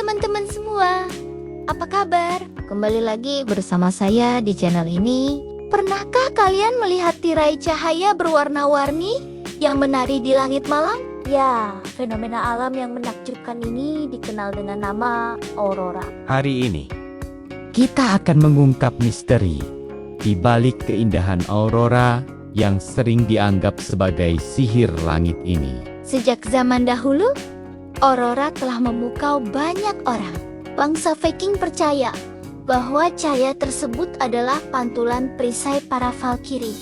teman-teman semua, apa kabar? Kembali lagi bersama saya di channel ini. Pernahkah kalian melihat tirai cahaya berwarna-warni yang menari di langit malam? Ya, fenomena alam yang menakjubkan ini dikenal dengan nama aurora. Hari ini, kita akan mengungkap misteri di balik keindahan aurora yang sering dianggap sebagai sihir langit ini. Sejak zaman dahulu, aurora telah memukau banyak orang. Bangsa Viking percaya bahwa cahaya tersebut adalah pantulan perisai para Valkyrie,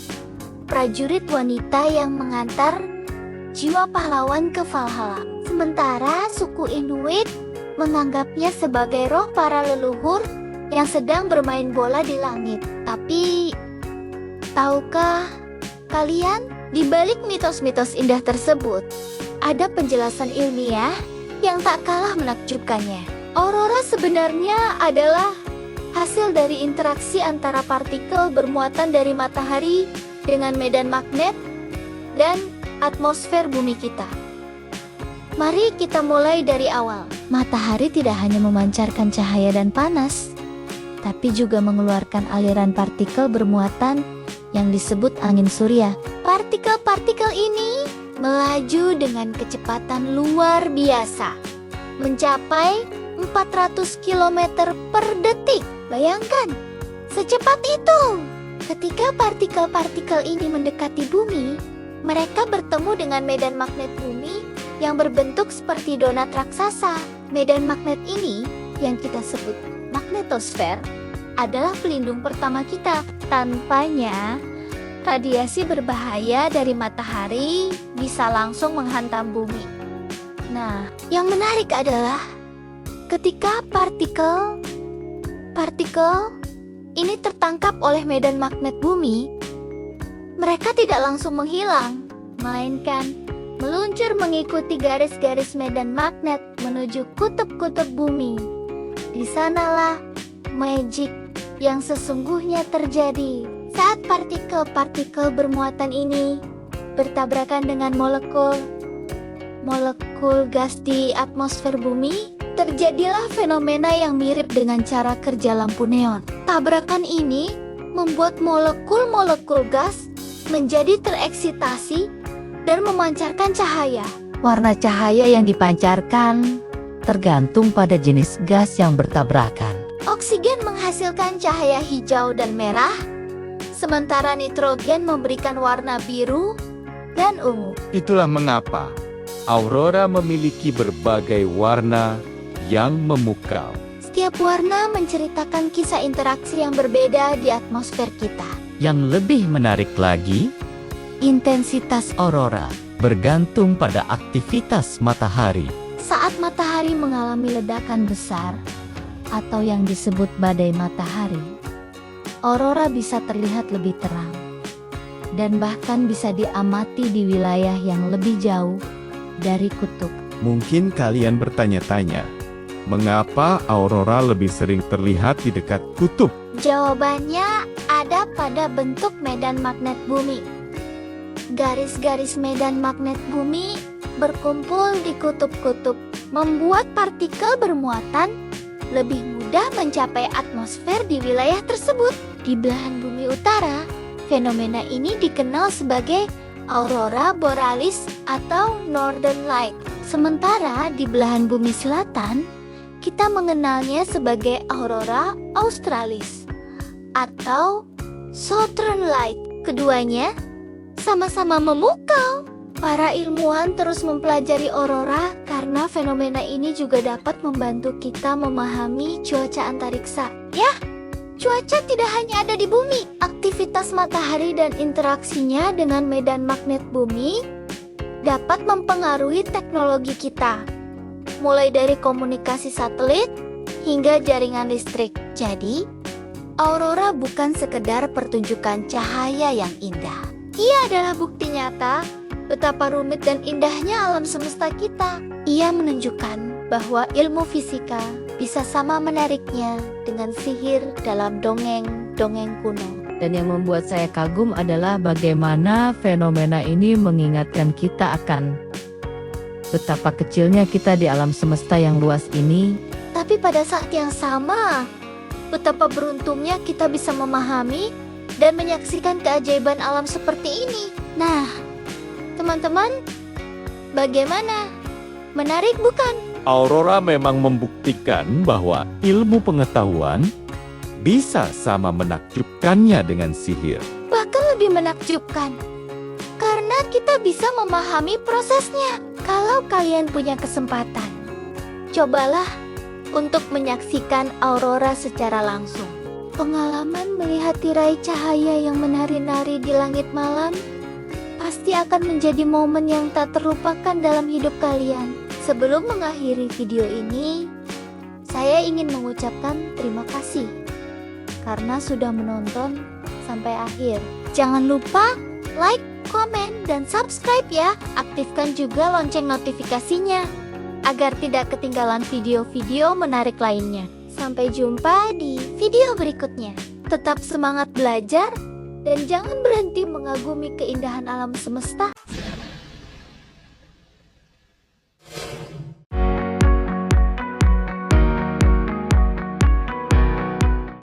prajurit wanita yang mengantar jiwa pahlawan ke Valhalla. Sementara suku Inuit menganggapnya sebagai roh para leluhur yang sedang bermain bola di langit. Tapi, tahukah kalian, di balik mitos-mitos indah tersebut, ada penjelasan ilmiah yang tak kalah menakjubkannya. Aurora sebenarnya adalah hasil dari interaksi antara partikel bermuatan dari matahari dengan medan magnet dan atmosfer bumi kita. Mari kita mulai dari awal. Matahari tidak hanya memancarkan cahaya dan panas, tapi juga mengeluarkan aliran partikel bermuatan yang disebut angin surya. Partikel-partikel ini melaju dengan kecepatan luar biasa, mencapai 400 km per detik. Bayangkan, secepat itu. Ketika partikel-partikel ini mendekati bumi, mereka bertemu dengan medan magnet bumi yang berbentuk seperti donat raksasa. Medan magnet ini, yang kita sebut magnetosfer, adalah pelindung pertama kita. Tanpanya, radiasi berbahaya dari matahari bisa langsung menghantam bumi. Nah, yang menarik adalah ketika partikel ini tertangkap oleh medan magnet bumi, mereka tidak langsung menghilang, melainkan meluncur mengikuti garis-garis medan magnet menuju kutub-kutub bumi. Di sanalah magic yang sesungguhnya terjadi. Saat partikel-partikel bermuatan ini bertabrakan dengan molekul gas di atmosfer bumi, terjadilah fenomena yang mirip dengan cara kerja lampu neon. Tabrakan ini membuat molekul-molekul gas menjadi tereksitasi dan memancarkan cahaya. Warna cahaya yang dipancarkan tergantung pada jenis gas yang bertabrakan. Oksigen menghasilkan cahaya hijau dan merah, sementara nitrogen memberikan warna biru dan ungu. Itulah mengapa aurora memiliki berbagai warna yang memukau. Setiap warna menceritakan kisah interaksi yang berbeda di atmosfer kita. Yang lebih menarik lagi, intensitas aurora bergantung pada aktivitas matahari. Saat matahari mengalami ledakan besar, atau yang disebut badai matahari, aurora bisa terlihat lebih terang, dan bahkan bisa diamati di wilayah yang lebih jauh dari kutub. Mungkin kalian bertanya-tanya, mengapa aurora lebih sering terlihat di dekat kutub? Jawabannya ada pada bentuk medan magnet bumi. Garis-garis medan magnet bumi berkumpul di kutub-kutub, membuat partikel bermuatan lebih mudah mencapai atmosfer di wilayah tersebut. Di belahan bumi utara, fenomena ini dikenal sebagai aurora borealis atau northern light. Sementara di belahan bumi selatan, kita mengenalnya sebagai aurora australis atau southern light. Keduanya sama-sama memukau. Para ilmuwan terus mempelajari aurora karena fenomena ini juga dapat membantu kita memahami cuaca antariksa. Ya, cuaca tidak hanya ada di bumi. Aktivitas matahari dan interaksinya dengan medan magnet bumi dapat mempengaruhi teknologi kita, mulai dari komunikasi satelit hingga jaringan listrik. Jadi, aurora bukan sekedar pertunjukan cahaya yang indah. Ia adalah bukti nyata betapa rumit dan indahnya alam semesta kita. Ia menunjukkan bahwa ilmu fisika bisa sama menariknya dengan sihir dalam dongeng-dongeng kuno. Dan yang membuat saya kagum adalah bagaimana fenomena ini mengingatkan kita akan betapa kecilnya kita di alam semesta yang luas ini. Tapi pada saat yang sama, betapa beruntungnya kita bisa memahami dan menyaksikan keajaiban alam seperti ini. Nah, teman-teman, bagaimana? Menarik bukan? Aurora memang membuktikan bahwa ilmu pengetahuan bisa sama menakjubkannya dengan sihir. Bahkan lebih menakjubkan. Karena kita bisa memahami prosesnya. Kalau kalian punya kesempatan, cobalah untuk menyaksikan aurora secara langsung. Pengalaman melihat tirai cahaya yang menari-nari di langit malam pasti akan menjadi momen yang tak terlupakan dalam hidup kalian. Sebelum mengakhiri video ini, saya ingin mengucapkan terima kasih karena sudah menonton sampai akhir. Jangan lupa like, komen, dan subscribe ya. Aktifkan juga lonceng notifikasinya agar tidak ketinggalan video-video menarik lainnya. Sampai jumpa di video berikutnya. Tetap semangat belajar dan jangan berhenti mengagumi keindahan alam semesta.